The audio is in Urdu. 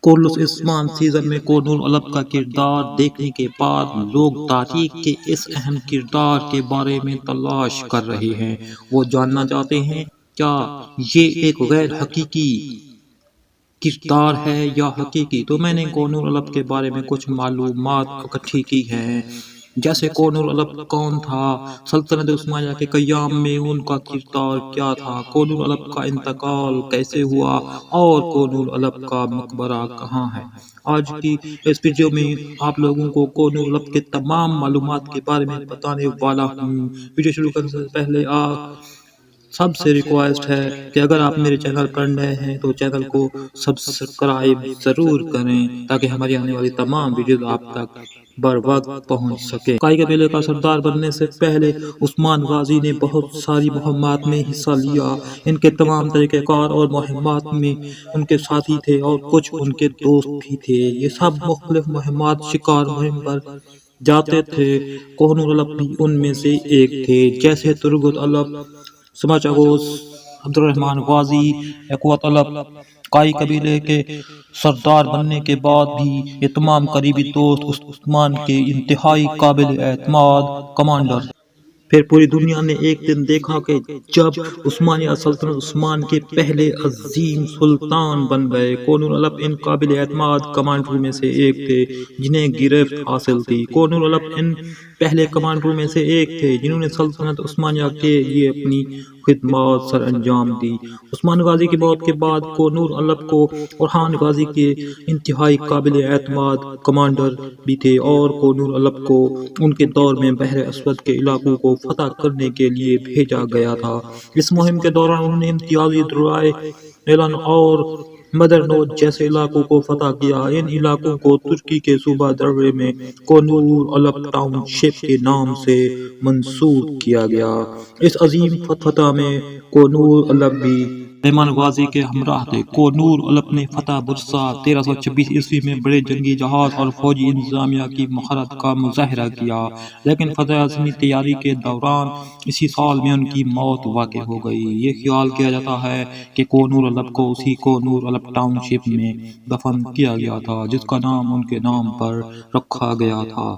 کورلس عثمان سیزن میں کونور الب کا کردار دیکھنے کے بعد لوگ تاریخ کے اس اہم کردار کے بارے میں تلاش کر رہے ہیں۔ وہ جاننا چاہتے ہیں کیا یہ ایک غیر حقیقی کردار ہے یا حقیقی۔ تو میں نے کونور الب کے بارے میں کچھ معلومات اکٹھی کی ہیں، جیسے کونور الب کون تھا، سلطنت عثمانیہ کے قیام میں ان کا کردار کیا تھا، کونور الب کا انتقال کیسے ہوا اور کونور الب کا مقبرہ کہاں ہے۔ آج کی اس ویڈیو میں آپ لوگوں کو کونور الب کے تمام معلومات کے بارے میں بتانے والا ہوں۔ ویڈیو شروع کرنے سے پہلے سب سے ریکویسٹ ہے کہ اگر آپ میرے چینل پر نئے ہیں تو چینل کو سبسکرائب ضرور کریں تاکہ ہماری آنے والی تمام ویڈیوز آپ تک بر وقت پہنچ سکے۔ قائی قبیلے کا سردار بننے سے پہلے عثمان غازی نے بہت ساری مہمات میں حصہ لیا۔ ان کے تمام طریقہ کار اور مہمات میں ان کے ساتھی تھے اور کچھ ان کے دوست بھی تھے۔ یہ سب مختلف مہمات شکار مہم پر جاتے تھے۔ کونور الب بھی ان میں سے ایک تھے، جیسے ترگت الب، سماچاگوس، عبد الرحمن غازی، اقوت الب۔ قائی قبیلے کے سردار بننے کے بعد بھی یہ تمام قریبی دوست عثمان کے انتہائی قابل اعتماد کمانڈر۔ پھر پوری دنیا نے ایک دن دیکھا کہ جب عثمانیہ سلطنت عثمان کے پہلے عظیم سلطان بن گئے۔ کونور الب ان قابل اعتماد کمانڈروں میں سے ایک تھے جنہیں گرفت حاصل تھی۔ کونور الب ان پہلے کمانڈروں میں سے ایک تھے جنہوں نے سلطنت عثمانیہ کے لیے اپنی خدمات سر انجام دی۔ عثمان غازی کی موت کے بعد کونور الب کو اورحان غازی کے انتہائی قابل اعتماد کمانڈر بھی تھے اور کونور الب کو ان کے دور میں بحر اسود کے علاقوں کو فتح کرنے کے لیے بھیجا گیا تھا۔ اس مہم کے دوران انہوں نے امتیازی درائے نیلان اور مدرنوت جیسے علاقوں کو فتح کیا۔ ان علاقوں کو ترکی کے صوبہ درے میں کونور الب ٹاؤن شپ کے نام سے منسوب کیا گیا۔ اس عظیم فتح میں کونور الب بھی سلیمان غازی کے ہمراہ تھے۔ کونور الب نے فتح برسا 1326 عیسوی میں بڑے جنگی جہاز اور فوجی انتظامیہ کی مہارت کا مظاہرہ کیا، لیکن فتح عظمی تیاری کے دوران اسی سال میں ان کی موت واقع ہو گئی۔ یہ خیال کیا جاتا ہے کہ کونور الب کو اسی کونور الب ٹاؤن شپ میں دفن کیا گیا تھا جس کا نام ان کے نام پر رکھا گیا تھا۔